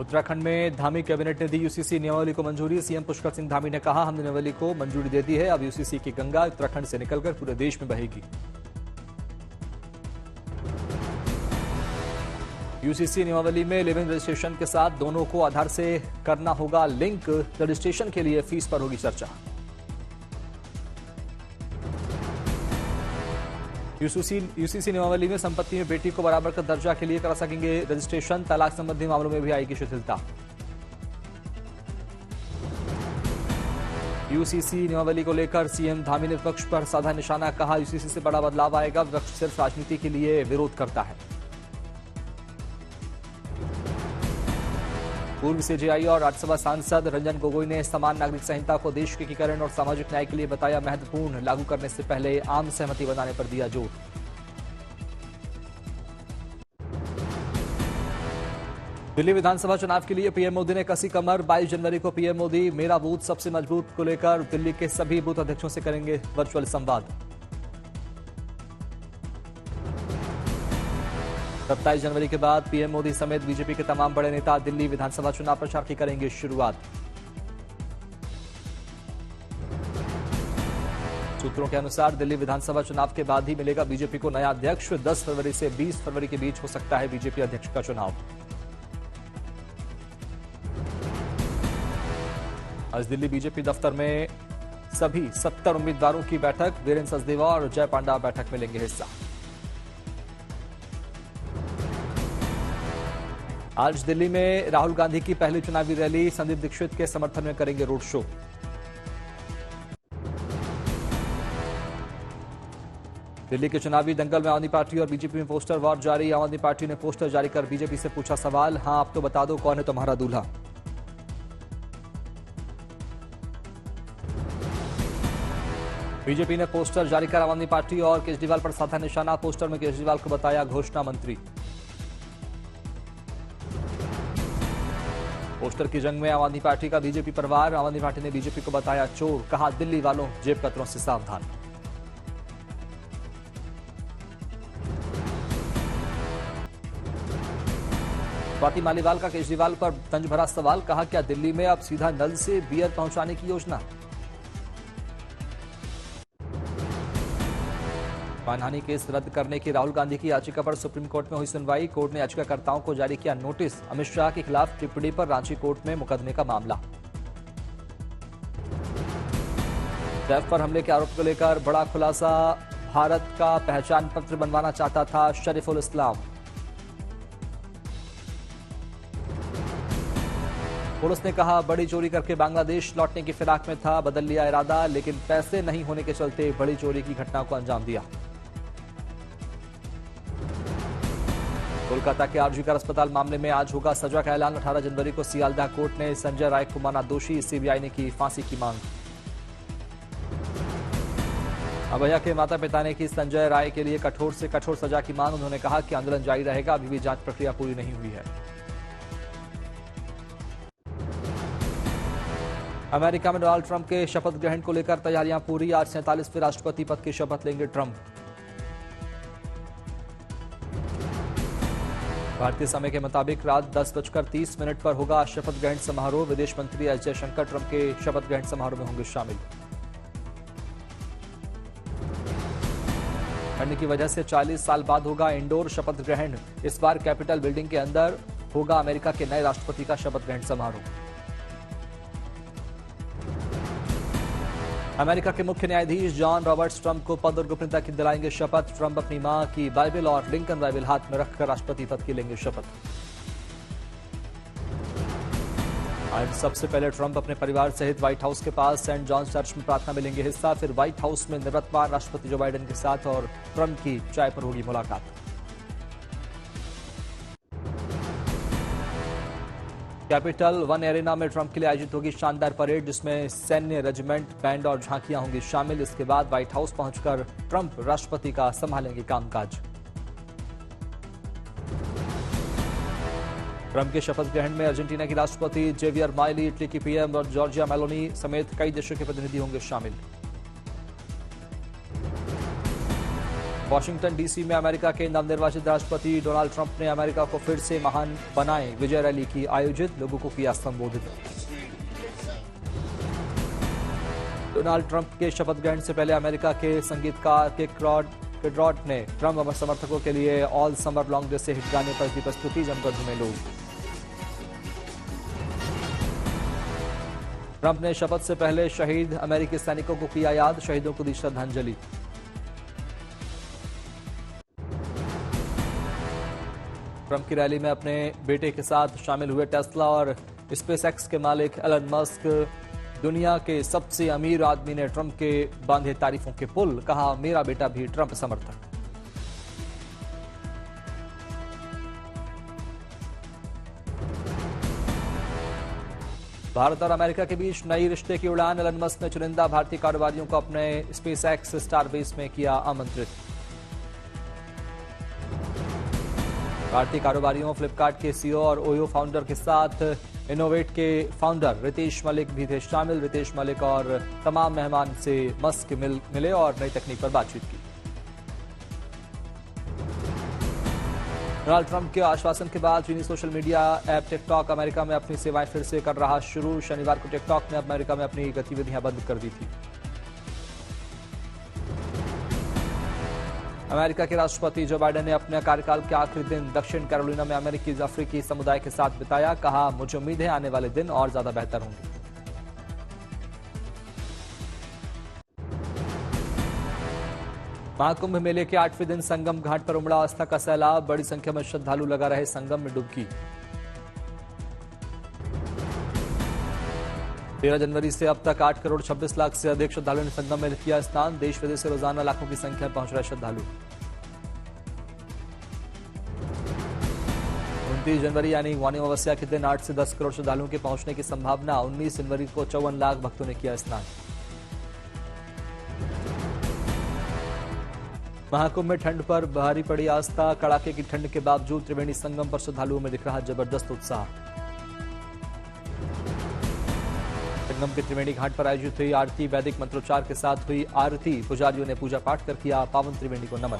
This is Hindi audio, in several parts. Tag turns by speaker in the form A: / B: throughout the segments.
A: उत्तराखंड में धामी कैबिनेट ने दी यूसीसी नियमावली को मंजूरी। सीएम पुष्कर सिंह धामी ने कहा, हमने नियमावली को मंजूरी दे दी है। अब यूसीसी की गंगा उत्तराखंड से निकलकर पूरे देश में बहेगी। यूसीसी नियमावली में लिविंग रजिस्ट्रेशन के साथ दोनों को आधार से करना होगा लिंक। रजिस्ट्रेशन के लिए फीस पर होगी चर्चा। यूसीसी नियमावली में संपत्ति में बेटी को बराबर का दर्जा के लिए करा सकेंगे रजिस्ट्रेशन। तलाक संबंधी मामलों में भी आएगी शिथिलता। यूसीसी नियमावली को लेकर सीएम धामी ने विपक्ष पर साधा निशाना। कहा, यूसीसी से बड़ा बदलाव आएगा। विपक्ष सिर्फ राजनीति के लिए विरोध करता है। पूर्व सीजेआई और राज्यसभा सांसद रंजन गोगोई ने समान नागरिक संहिता को देश के एकीकरण और सामाजिक न्याय के लिए बताया महत्वपूर्ण। लागू करने से पहले आम सहमति बनाने पर दिया जोर। दिल्ली विधानसभा चुनाव के लिए पीएम मोदी ने कसी कमर। 22 जनवरी को पीएम मोदी मेरा बूथ सबसे मजबूत को लेकर दिल्ली के सभी बूथ अध्यक्षों से करेंगे वर्चुअल संवाद। 27 जनवरी के बाद पीएम मोदी समेत बीजेपी के तमाम बड़े नेता दिल्ली विधानसभा चुनाव प्रचार की करेंगे शुरुआत। सूत्रों के अनुसार दिल्ली विधानसभा चुनाव के बाद ही मिलेगा बीजेपी को नया अध्यक्ष। 10 फरवरी से 20 फरवरी के बीच हो सकता है बीजेपी अध्यक्ष का चुनाव। आज दिल्ली बीजेपी दफ्तर में सभी 70 उम्मीदवारों की बैठक। वीरेंद्र सचदेवा और जय पांडा बैठक में लेंगे हिस्सा। आज दिल्ली में राहुल गांधी की पहली चुनावी रैली। संदीप दीक्षित के समर्थन में करेंगे रोड शो। दिल्ली के चुनावी दंगल में आम आदमी पार्टी और बीजेपी में पोस्टर वॉर जारी। आम आदमी पार्टी ने पोस्टर जारी कर बीजेपी से पूछा सवाल, हां आप तो बता दो कौन है तुम्हारा दूल्हा। बीजेपी ने पोस्टर जारी कर आम आदमी पार्टी और केजरीवाल पर साधा निशाना। पोस्टर में केजरीवाल को बताया घोषणा मंत्री। पोस्टर की जंग में आम आदमी पार्टी का बीजेपी परिवार। आम आदमी पार्टी ने बीजेपी को बताया चोर। कहा, दिल्ली वालों जेब कतरों से सावधान। स्वाति मालीवाल का केजरीवाल पर तंज भरा सवाल। कहा, क्या दिल्ली में अब सीधा नल से बियर पहुंचाने की योजना। मानहानि केस रद्द करने की राहुल गांधी की याचिका पर सुप्रीम कोर्ट में हुई सुनवाई। कोर्ट ने याचिकाकर्ताओं को जारी किया नोटिस। अमित शाह के खिलाफ टिप्पणी पर रांची कोर्ट में मुकदमे का मामला। जैफ पर हमले के आरोप को लेकर बड़ा खुलासा। भारत का पहचान पत्र बनवाना चाहता था शरीफुल इस्लाम। पुलिस ने कहा, बड़ी चोरी करके बांग्लादेश लौटने की फिराक में था, बदल लिया इरादा, लेकिन पैसे नहीं होने के चलते बड़ी चोरी की घटना को अंजाम दिया। कोलकाता के आरजी कर अस्पताल मामले में आज होगा सजा का ऐलान। 18 जनवरी को सियालदह कोर्ट ने संजय राय को माना दोषी। सीबीआई ने की फांसी की मांग। अभया के माता पिता ने की संजय राय के लिए कठोर से कठोर सजा की मांग। उन्होंने कहा कि आंदोलन जारी रहेगा, अभी भी जांच प्रक्रिया पूरी नहीं हुई है। अमेरिका में डोनाल्ड ट्रंप के शपथ ग्रहण को लेकर तैयारियां पूरी। आज 47वें राष्ट्रपति पद की शपथ लेंगे ट्रंप। भारतीय समय के मुताबिक रात 10:30 पर होगा शपथ ग्रहण समारोह। विदेश मंत्री एस जयशंकर ट्रंप के शपथ ग्रहण समारोह में होंगे शामिल। ठंड की वजह से 40 साल बाद होगा इंडोर शपथ ग्रहण। इस बार कैपिटल बिल्डिंग के अंदर होगा अमेरिका के नए राष्ट्रपति का शपथ ग्रहण समारोह। अमेरिका के मुख्य न्यायाधीश जॉन रॉबर्ट्स ट्रंप को पद और गोपनीयता की दिलाएंगे शपथ। ट्रंप अपनी मां की बाइबल और लिंकन बाइबल हाथ में रखकर राष्ट्रपति पद की लेंगे शपथ। आज सबसे पहले ट्रंप अपने परिवार सहित व्हाइट हाउस के पास सेंट जॉन चर्च में प्रार्थना में लेंगे हिस्सा। फिर व्हाइट हाउस में निवर्तमान राष्ट्रपति जो बाइडेन के साथ और ट्रंप की चाय पर होगी मुलाकात। कैपिटल वन एरेना में ट्रंप के लिए आयोजित होगी शानदार परेड, जिसमें सैन्य रेजिमेंट, बैंड और झांकियां होंगी शामिल। इसके बाद व्हाइट हाउस पहुंचकर ट्रंप राष्ट्रपति का संभालेंगे कामकाज। ट्रंप के शपथ ग्रहण में अर्जेंटीना की राष्ट्रपति जेवियर माइली, इटली की पीएम और जॉर्जिया मेलोनी समेत कई देशों के प्रतिनिधि होंगे शामिल। वॉशिंगटन डीसी में अमेरिका के नवनिर्वाचित राष्ट्रपति डोनाल्ड ट्रंप ने अमेरिका को फिर से महान बनाए विजय रैली की आयोजित, लोगों को किया संबोधित। डोनाल्ड ट्रंप के शपथ ग्रहण से पहले अमेरिका के संगीतकार किड रॉक ने ट्रंप समर्थकों के लिए ऑल समर लॉन्ग जैसे हिट गाने पर दी प्रस्तुति, जमकर झूमे लोग। ट्रंप ने शपथ से पहले शहीद अमेरिकी सैनिकों को किया याद, शहीदों को दी श्रद्धांजलि। ट्रंप की रैली में अपने बेटे के साथ शामिल हुए टेस्ला और स्पेसएक्स के मालिक एलन मस्क। दुनिया के सबसे अमीर आदमी ने ट्रंप के बांधे तारीफों के पुल, कहा मेरा बेटा भी ट्रंप समर्थक। भारत और अमेरिका के बीच नई रिश्ते की उड़ान, एलन मस्क ने चुनिंदा भारतीय कारोबारियों को अपने स्पेसएक्स स्टारबेस में किया आमंत्रित। भारतीय कारोबारियों फ्लिपकार्ट के सीईओ और ओयो फाउंडर के साथ इनोवेट के फाउंडर रितेश मलिक भी थे शामिल। रितेश मलिक और तमाम मेहमान से मस्क मिले और नई तकनीक पर बातचीत की। डोनाल्ड ट्रंप के आश्वासन के बाद चीनी social media app TikTok America में अपनी सेवाएं फिर से कर रहा शुरू। शनिवार को टिकटॉक ने अमेरिका में अपनी गतिविधियां बंद कर दी थी। अमेरिका के राष्ट्रपति जो बाइडेन ने अपने कार्यकाल के आखिरी दिन दक्षिण कैरोलिना में अमेरिकी अफ्रीकी समुदाय के साथ बिताया, कहा मुझे उम्मीद है आने वाले दिन और ज्यादा बेहतर होंगे। महाकुंभ मेले के 8वें दिन संगम घाट पर उमड़ा आस्था का सैलाब, बड़ी संख्या में श्रद्धालु लगा रहे संगम में डुबकी। 13 जनवरी से अब तक 8 करोड़ 26 लाख से अधिक श्रद्धालुओं ने संगम में किया स्नान। देश विदेश से रोजाना लाखों की संख्या में पहुंच रहे श्रद्धालु। 29 जनवरी यानी वाणी अमावस्या के दिन 8 से 10 करोड़ श्रद्धालुओं के पहुंचने की संभावना। 19 जनवरी को 54 लाख भक्तों ने किया स्नान। महाकुंभ में ठंड पर भारी पड़ी आस्था, कड़ाके की ठंड के बावजूद त्रिवेणी संगम पर श्रद्धालुओं में दिख रहा जबरदस्त उत्साह। संगम के त्रिवेणी घाट पर आयोजित हुई आरती, वैदिक मंत्रोच्चार के साथ हुई आरती। पुजारियों ने पूजा पाठ कर किया पावन त्रिवेणी को नमन।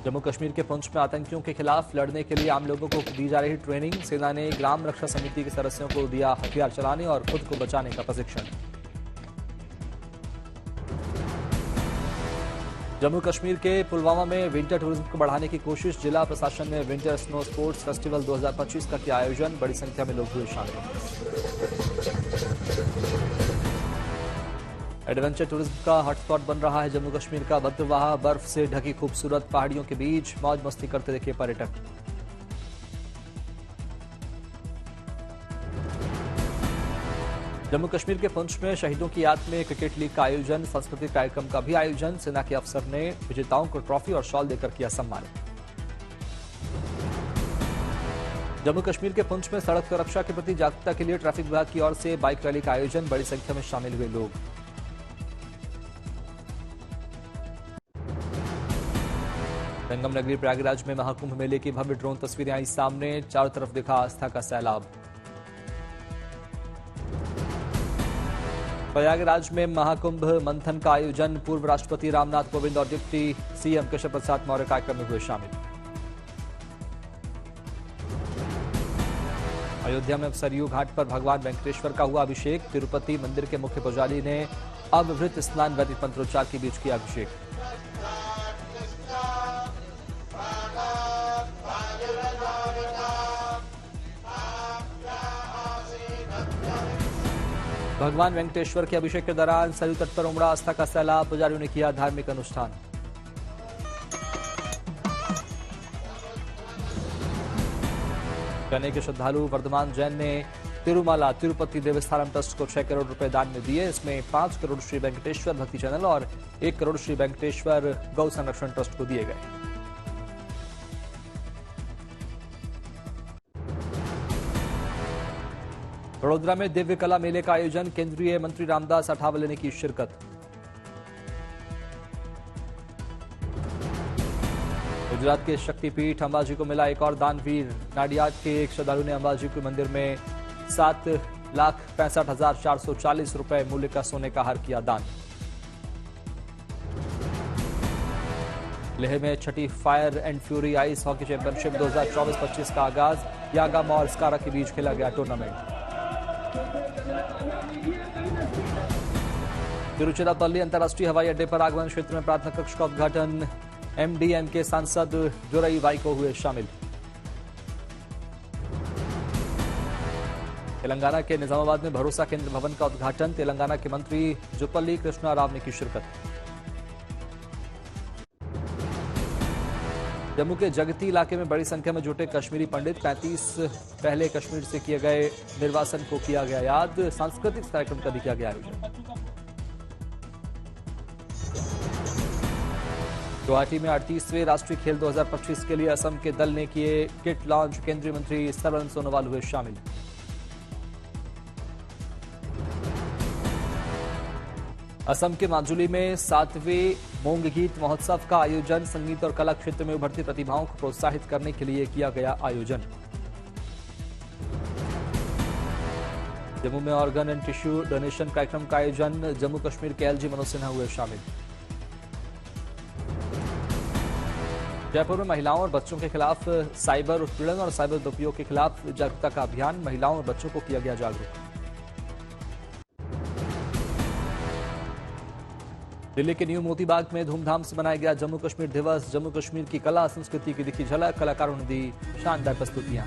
A: जम्मू कश्मीर के पुंछ में आतंकियों के खिलाफ लड़ने के लिए आम लोगों को दी जा रही ट्रेनिंग। सेना ने ग्राम रक्षा समिति के सदस्यों को दिया हथियार चलाने और खुद को बचाने का प्रशिक्षण। जम्मू कश्मीर के पुलवामा में विंटर टूरिज्म को बढ़ाने की कोशिश। जिला प्रशासन ने विंटर स्नो स्पोर्ट्स फेस्टिवल 2025 का किया आयोजन, बड़ी संख्या में लोग हुए शामिल। एडवेंचर टूरिज्म का हॉटस्पॉट बन रहा है जम्मू कश्मीर का भद्रवाह। बर्फ से ढकी खूबसूरत पहाड़ियों के बीच मौज मस्ती करते दिखे पर्यटक। जम्मू कश्मीर के पुंछ में शहीदों की याद में क्रिकेट लीग का आयोजन, सांस्कृतिक कार्यक्रम का भी आयोजन। सेना के अफसर ने विजेताओं को ट्रॉफी और शॉल देकर किया सम्मानित। जम्मू कश्मीर के पुंछ में सड़क सुरक्षा के प्रति जागरूकता के लिए ट्रैफिक विभाग की ओर से बाइक रैली का आयोजन, बड़ी संख्या में शामिल हुए लोग। संगम नगरी प्रयागराज में महाकुंभ मेले की भव्य ड्रोन तस्वीरें आई सामने, चारों तरफ दिखा आस्था का सैलाब। प्रयागराज में महाकुंभ मंथन का आयोजन, पूर्व राष्ट्रपति रामनाथ कोविंद और डिप्टी सीएम केशव प्रसाद मौर्य कार्यक्रम में हुए शामिल। अयोध्या में सरयू घाट पर भगवान वेंकटेश्वर का हुआ अभिषेक। तिरुपति मंदिर के मुख्य पुजारी ने अवभृत स्नान वैदिक मंत्रोच्चार के बीच किया अभिषेक। भगवान वेंकटेश्वर के अभिषेक के दौरान सरयू तट पर उमड़ा आस्था का सैलाब, पुजारियों ने किया धार्मिक अनुष्ठान। कहने के श्रद्धालु वर्धमान जैन ने तिरुमाला तिरुपति देवस्थानम ट्रस्ट को 6 करोड़ रुपए दान में दिए। इसमें 5 करोड़ श्री वेंकटेश्वर भक्ति चैनल और 1 करोड़ श्री वेंकटेश्वर गौ संरक्षण ट्रस्ट को दिए गए। वडोदरा में दिव्य कला मेले का आयोजन, केंद्रीय मंत्री रामदास अठावले ने की शिरकत। गुजरात के शक्तिपीठ अंबाजी को मिला एक और दानवीर। नाडियाद के एक श्रद्धालु ने अंबाजी के मंदिर में 7,65,440 रुपए मूल्य का सोने का हार किया दान। लेह में छठी fire and fury ice hockey championship 2024-25 का आगाज। यागाम और स्कारा के बीच खेला गया टूर्नामेंट। तिरुचिरापल्ली अंतर्राष्ट्रीय हवाई अड्डे पर आगमन क्षेत्र में प्रार्थना कक्ष का उद्घाटन। एमडीएम के सांसद दुरई वाइको हुए शामिल। तेलंगाना के निजामाबाद में भरोसा केंद्र भवन का उद्घाटन। तेलंगाना के मंत्री जुप्पल्ली कृष्णा राव ने की शिरकत। जम्मू के जगती इलाके में बड़ी संख्या में जुटे कश्मीरी पंडित। 35 पहले कश्मीर से किए गए निर्वासन को किया गया याद। सांस्कृतिक कार्यक्रम का भी किया गया आयोजन। गुवाहाटी में 38वें राष्ट्रीय खेल 2025 के लिए असम के दल ने किए किट लॉन्च। केंद्रीय मंत्री सर्बानंद सोनोवाल हुए शामिल। असम के माजुली में 7वें मोंग गीत महोत्सव का आयोजन। संगीत और कला क्षेत्र में उभरती प्रतिभाओं को प्रोत्साहित करने के लिए किया गया आयोजन। जम्मू में ऑर्गन एंड टिश्यू डोनेशन कार्यक्रम का आयोजन। जम्मू कश्मीर के एलजी मनोज सिन्हा हुए शामिल। जयपुर में महिलाओं और बच्चों के खिलाफ साइबर उत्पीड़न और साइबर दुरुपयोग के खिलाफ जागरूकता का अभियान। महिलाओं और बच्चों को किया गया जागरूक। दिल्ली के न्यू मोती बाग में धूमधाम से मनाया गया जम्मू कश्मीर दिवस। जम्मू कश्मीर की कला संस्कृति की दिखी झलक। कलाकारों ने दी शानदार प्रस्तुतियां।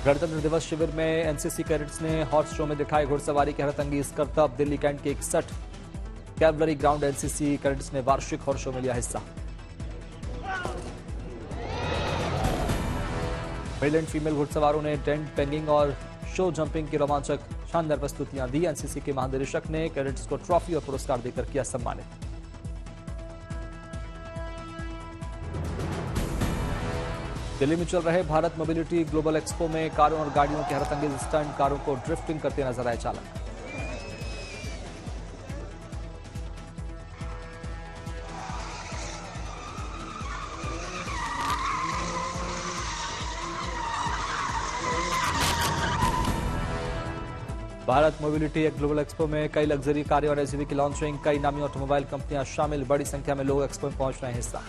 A: गणतंत्र दिवस शिविर में एनसीसी कैडेट्स ने हॉर्स शो में दिखाए घुड़सवारी के हैरतअंगेज करतब। दिल्ली कैंट के 61 कैवलरी ग्राउंड एनसीसी कैडेट्स ने वार्षिक हॉर्स शो में लिया हिस्सा। मेल एंड फीमेल घुड़सवारों ने टेंट पेंगिंग और शो जंपिंग की रोमांचक शानदार प्रस्तुतियां दी। एनसीसी के महानिदेशक ने कैडेट्स को ट्रॉफी और पुरस्कार देकर किया सम्मानित। दिल्ली में चल रहे भारत मोबिलिटी ग्लोबल एक्सपो में कारों और गाड़ियों के हैरतअंगेज स्टंट। कारों को ड्रिफ्टिंग करते नजर आए चालक। भारत मोबिलिटी ग्लोबल एक्सपो में कई लग्जरी कारें और एसयूवी की लॉन्चिंग। कई नामी ऑटोमोबाइल कंपनियां शामिल। बड़ी संख्या में लोग एक्सपो में पहुंच रहे हैं हिस्सा।